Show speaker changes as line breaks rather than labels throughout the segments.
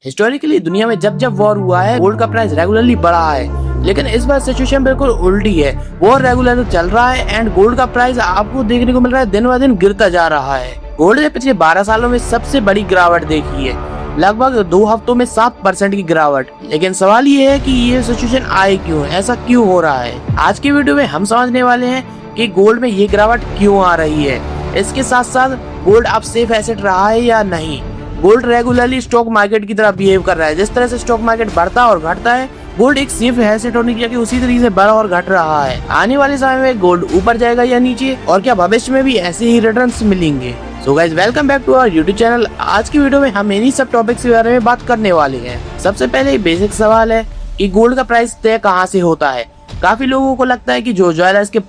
Historically दुनिया में जब जब वॉर हुआ है गोल्ड का प्राइस रेगुलरली बढ़ा है, लेकिन इस बार सिचुएशन बिल्कुल उल्टी है। वॉर रेगुलर चल रहा है एंड गोल्ड का प्राइस आपको देखने को मिल रहा है दिन ब दिन गिरता जा रहा है। गोल्ड ने पिछले 12 सालों में सबसे बड़ी गिरावट देखी है, लगभग 2 हफ्तों में 7% की गिरावट। लेकिन सवाल ये है कि ये सिचुएशन आए क्यों, ऐसा क्यों हो रहा है। आज की वीडियो में हम समझने वाले हैं कि गोल्ड में ये गिरावट क्यों आ रही है। इसके साथ साथ गोल्ड अब सेफ एसेट रहा है या नहीं। गोल्ड रेगुलरली स्टॉक मार्केट की तरह बिहेव कर रहा है। जिस तरह से स्टॉक मार्केट बढ़ता और घटता है, गोल्ड एक सेफ एसेट होने की जगह उसी तरीके से बढ़ा और घट रहा है। आने वाले समय में गोल्ड ऊपर जाएगा या नीचे, और क्या भविष्य में भी ऐसे ही रिटर्न्स मिलेंगे। So guys, welcome back to our YouTube channel. आज की वीडियो में हम इन्हीं सब टॉपिक्स के बारे में बात करने वाले हैं। सबसे पहले बेसिक सवाल है कि गोल्ड का प्राइस तय कहाँ से होता है। काफी लोगों को लगता है कि जो ज्वेलर्स के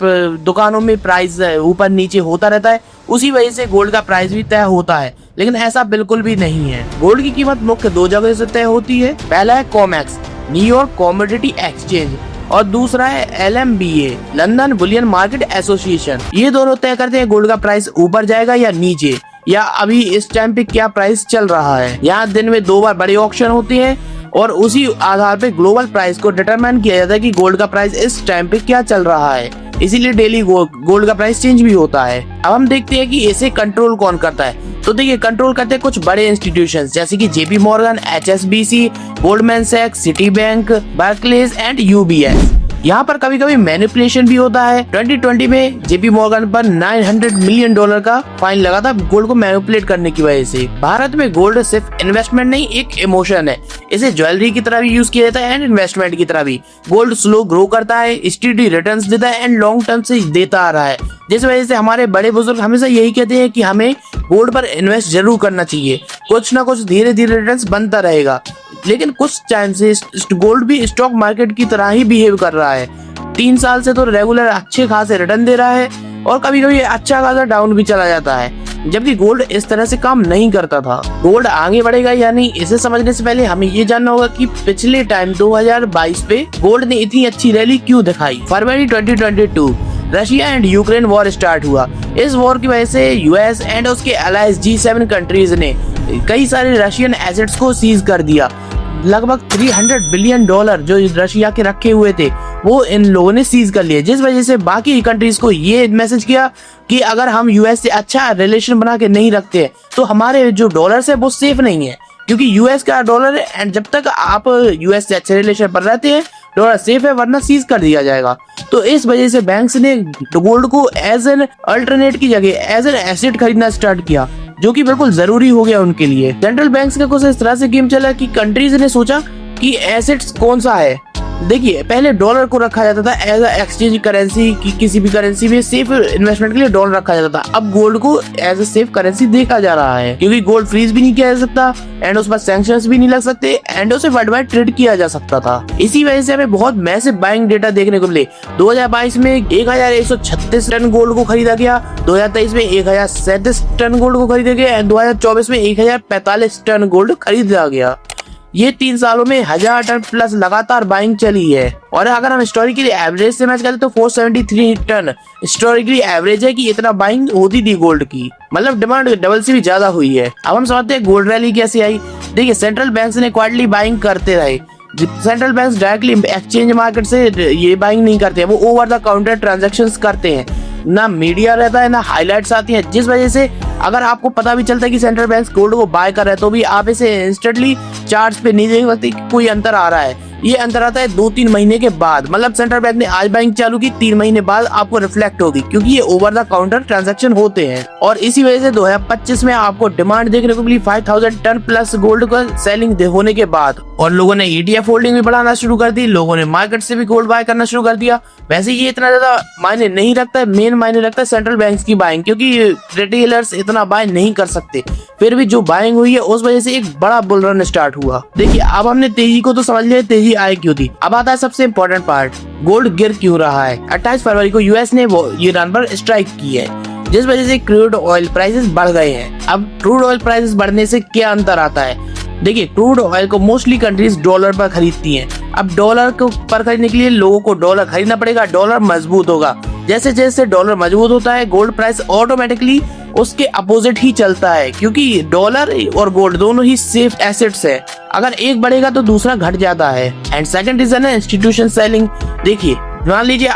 दुकानों में प्राइस ऊपर नीचे होता रहता है, उसी वजह से गोल्ड का प्राइस भी तय होता है, लेकिन ऐसा बिल्कुल भी नहीं है। गोल्ड की कीमत मुख्य 2 जगह से तय होती है। पहला है कॉमेक्स, न्यूयॉर्क कमोडिटी एक्सचेंज, और दूसरा है LMBA, London Boolean market association. ये दोनों तय करते हैं गोल्ड का प्राइस ऊपर जाएगा या नीचे, या अभी इस टाइम पे क्या प्राइस चल रहा है। यहाँ दिन में 2 बार बड़े ऑक्शन होते हैं और उसी आधार पे ग्लोबल प्राइस को डिटरमाइन किया जाता है कि गोल्ड का प्राइस इस टाइम पे क्या चल रहा है। इसीलिए डेली गोल्ड का प्राइस चेंज भी होता है। अब हम देखते हैं कि इसे कंट्रोल कौन करता है। तो देखिए, कंट्रोल करते हैं कुछ बड़े इंस्टीट्यूशंस जैसे कि JP Morgan, HSBC, गोल्डमैन सैक्स, Citi bank, Barclays and UBS। यहाँ पर कभी कभी मैनिपुलेशन भी होता है। 2020 में JP Morgan पर $900 मिलियन का फाइन लगा था गोल्ड को मैनिपुलेट करने की वजह से। भारत में गोल्ड सिर्फ इन्वेस्टमेंट नहीं, एक इमोशन है। इसे ज्वेलरी की तरह भी यूज किया जाता है एंड इन्वेस्टमेंट की तरह भी। गोल्ड स्लो ग्रो करता है, स्टेडी रिटर्न्स देता है एंड लॉन्ग टर्म से देता आ रहा है। जिस वजह से हमारे बड़े बुजुर्ग हमेशा यही कहते हैं कि हमें गोल्ड पर इन्वेस्ट जरूर करना चाहिए। कुछ ना कुछ धीरे धीरे रिटर्न्स बनता रहेगा। लेकिन कुछ टाइम से गोल्ड भी स्टॉक मार्केट की तरह ही बिहेव कर रहा है। 3 साल से तो रेगुलर अच्छे खासे रिटर्न दे रहा है और कभी कभी अच्छा खासा डाउन भी चला जाता है, जबकि गोल्ड इस तरह से काम नहीं करता था। गोल्ड आगे बढ़ेगा या नहीं, इसे समझने से पहले हमें ये जानना होगा कि पिछले टाइम 2022 पे गोल्ड ने इतनी अच्छी रैली क्यों दिखाई। फरवरी 2022 Russia and Ukraine war start हुआ। इस वॉर की वजह से US एंड उसके अलाइज G7 कंट्रीज ने कई सारे रशियन एसेट्स को सीज कर दिया। लगभग $300 बिलियन जो रशिया के रखे हुए थे वो इन लोगों ने सीज कर लिए, जिस वजह से बाकी कंट्रीज को ये मैसेज किया कि अगर हम US से अच्छा रिलेशन बना के नहीं रखते तो हमारे जो डॉलर्स है वो सेफ नहीं है, क्योंकि US का डॉलर है एंड जब तक आप US से अच्छे रिलेशन पर रहते हैं डॉलर सेफ है, वरना सीज कर दिया जाएगा। तो इस वजह से बैंक्स ने गोल्ड को एज एन अल्टरनेट की जगह एज एन एसेट खरीदना स्टार्ट किया, जो कि बिल्कुल जरूरी हो गया उनके लिए। सेंट्रल बैंक्स का कुछ इस तरह से गेम चला कि कंट्रीज ने सोचा कि एसेट्स कौन सा है। देखिए, पहले डॉलर को रखा जाता था एज अ एक्सचेंज करेंसी की, किसी भी करेंसी में सेफ इन्वेस्टमेंट के लिए डॉलर रखा जाता था। अब गोल्ड को एज अ सेफ करेंसी देखा जा रहा है, क्योंकि गोल्ड फ्रीज भी नहीं किया जा सकता एंड उस पर सैंक्शंस भी नहीं लग सकते एंड उसे वर्ल्ड वाइड ट्रेड किया जा सकता था। इसी वजह से हमें बहुत मैसिव बाइंग डेटा देखने को मिले। 2022 में 1136 टन गोल्ड को खरीदा गया, 2023 में 1037 टन गोल्ड को खरीदा गया एंड 2024 में 1045 टन गोल्ड खरीदा गया। ये 3 सालों में 1000 टन प्लस लगातार बाइंग चली है। और अगर हम हिस्टोरिकली एवरेज से मैच करते तो 473 टन हिस्टोरिकली एवरेज है कि इतना बाइंग होती थी गोल्ड की, मतलब डिमांड डबल से भी ज्यादा हुई है। अब हम समझते हैं गोल्ड रैली कैसे आई। देखिए, सेंट्रल बैंक्स ने क्वार्टरली बाइंग करते रहे। Central banks directly exchange market से ये बाइंग नहीं करते हैं, वो ओवर द काउंटर ट्रांजैक्शंस करते हैं। ना मीडिया रहता है ना हाईलाइट्स आती हैं, जिस वजह से अगर आपको पता भी चलता है कि सेंट्रल बैंक गोल्ड को बाय कर रहा है तो भी आप इसे इंस्टेंटली चार्ट्स पे नहीं देख सकते कि कोई अंतर आ रहा है। ये अंतर आता है 2-3 महीने के बाद, मतलब सेंट्रल बैंक ने आज बाइंग चालू की, 3 महीने बाद आपको रिफ्लेक्ट होगी, क्योंकि ये ओवर द काउंटर ट्रांजैक्शन होते हैं। और इसी वजह से 2025 में आपको डिमांड देखने को मिली 5000 टन प्लस गोल्ड का सेलिंग होने के बाद, और लोगों ने ETF होल्डिंग भी बढ़ाना शुरू कर दी। लोगों ने मार्केट से भी गोल्ड बाय करना शुरू कर दिया। वैसे ये इतना ज्यादा मायने नहीं रखता है, मेन मायने रखता है सेंट्रल बैंक की बाइंग, क्योंकि रिटेलर्स इतना बाय नहीं कर सकते। फिर भी जो बाइंग हुई है उस वजह से एक बड़ा बुल रन स्टार्ट हुआ। देखिए, अब हमने तेजी को तो समझ लिया, तेजी आई क्यों थी। अब आता है सबसे इम्पोर्टेंट पार्ट, गोल्ड गिर क्यों रहा है। 28 फरवरी को US ने ईरान पर स्ट्राइक की है, जिस वजह से क्रूड ऑयल प्राइसेस बढ़ गए हैं। अब क्रूड ऑयल प्राइसेस बढ़ने से क्या अंतर आता है। देखिए, क्रूड ऑयल को मोस्टली कंट्रीज डॉलर पर खरीदती हैं। अब डॉलर को पर खरीदने के लिए लोगों को डॉलर खरीदना पड़ेगा, डॉलर मजबूत होगा। जैसे जैसे डॉलर मजबूत होता है गोल्ड प्राइस ऑटोमेटिकली उसके अपोजिट ही चलता है, क्योंकि डॉलर और गोल्ड दोनों ही सेफ एसेट्स है। अगर एक बढ़ेगा तो दूसरा घट जाता है। एंड सेकंड रीजन है इंस्टीट्यूशन सेलिंग। देखिए, मान लीजिए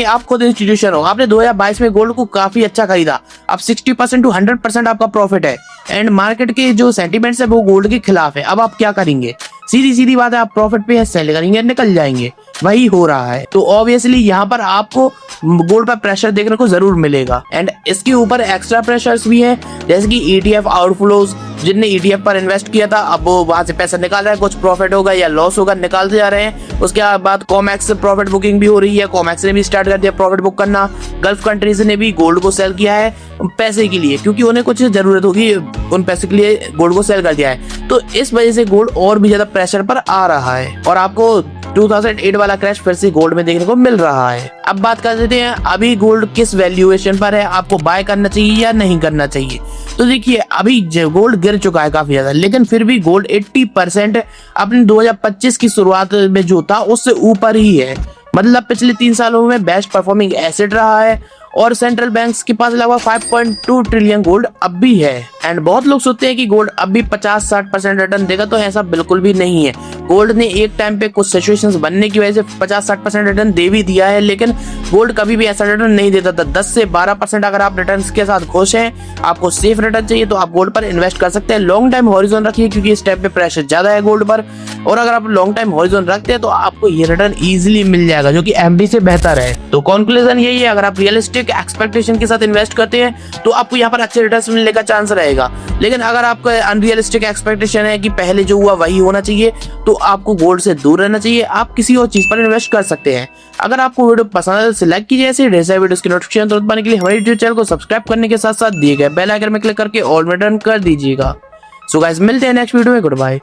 आप खुद इंस्टीट्यूशन हो, आपने 2022 में गोल्ड को काफी अच्छा खरीदा, अब 60% टू 100% आपका प्रॉफिट है एंड मार्केट के जो सेंटीमेंट्स है वो गोल्ड के खिलाफ है। अब आप क्या करेंगे? सीधी सीधी बात है, आप प्रॉफिट पे सेल करेंगे, निकल जाएंगे। वही हो रहा है। तो ऑब्वियसली यहाँ पर आपको गोल्ड पर प्रेशर देखने को जरूर मिलेगा। एंड इसके ऊपर एक्स्ट्रा प्रेशर्स भी है, जैसे कि ETF आउटफ्लोज। जिनने ETF पर इन्वेस्ट किया था, अब वो वहां से पैसा निकाल रहा है, कुछ प्रॉफिट होगा या लॉस होगा, निकालते जा रहे हैं। उसके बाद कॉमेक्स प्रॉफिट बुकिंग भी हो रही है, कॉमेक्स ने भी स्टार्ट कर दिया प्रॉफिट बुक करना। गल्फ कंट्रीज ने भी गोल्ड को सेल किया है पैसे के लिए, क्योंकि उन्हें कुछ जरूरत होगी, उन पैसे के लिए गोल्ड को सेल कर दिया है। तो इस वजह से गोल्ड और भी ज्यादा प्रेशर पर आ रहा है और आपको 2008 वाला क्रैश फिर से गोल्ड में देखने को मिल रहा है। अब बात कर लेते हैं, अभी गोल्ड किस वैल्यूएशन पर है, आपको बाय करना चाहिए या नहीं करना चाहिए। तो देखिए, अभी गोल्ड गिर चुका है काफी ज्यादा, लेकिन फिर भी गोल्ड 80% अपने 2025 की शुरुआत में जो था उससे ऊपर ही है। मतलब पिछले 3 सालों में बेस्ट परफॉर्मिंग एसेट रहा है और सेंट्रल बैंक्स के पास लगभग 5.2 ट्रिलियन गोल्ड अब भी है। एंड बहुत लोग सोचते हैं कि गोल्ड अब भी 50-60% रिटर्न देगा, तो ऐसा बिल्कुल भी नहीं है। गोल्ड ने एक टाइम पे कुछ सिचुएशंस बनने की वजह से 50-60% रिटर्न दे भी दिया है, लेकिन गोल्ड कभी भी ऐसा रिटर्न नहीं देता था। 10 से 12% अगर आप रिटर्न के साथ खुश हैं, आपको सेफ रिटर्न चाहिए, तो आप गोल्ड पर इन्वेस्ट कर सकते हैं। लॉन्ग टाइम हॉरिजॉन रखिए, क्योंकि इस टाइम पे प्रेशर ज्यादा है गोल्ड पर, और अगर आप लॉन्ग टाइम हॉरिजॉन रखते हैं तो आपको ये रिटर्न इजीली मिल जाएगा, जो कि FD से बेहतर है। तो कंक्लूजन यही है, अगर आप रियलिस्टिक एक्सपेक्टेशन के साथ इन्वेस्ट करते हैं तो आपको यहाँ पर अच्छे रिटर्न मिलने का चांस रहेगा। लेकिन अगर आपका अनरियलिस्टिक एक्सपेक्टेशन है कि पहले जो हुआ वही होना चाहिए, तो आपको गोल्ड से दूर रहना चाहिए। आप किसी और चीज पर इन्वेस्ट कर सकते हैं। अगर आपको वीडियो पसंद है तो लाइक कीजिए, ऐसे ढेर सारे वीडियोस की नोटिफिकेशन तुरंत पाने के लिए हमारे यूट्यूब चैनल को सब्सक्राइब करने के साथ साथ दिए गए बेल आइकन में क्लिक करके ऑल में टर्न कर दीजिएगा। सो गाइस, मिलते हैं नेक्स्ट वीडियो में। Good bye.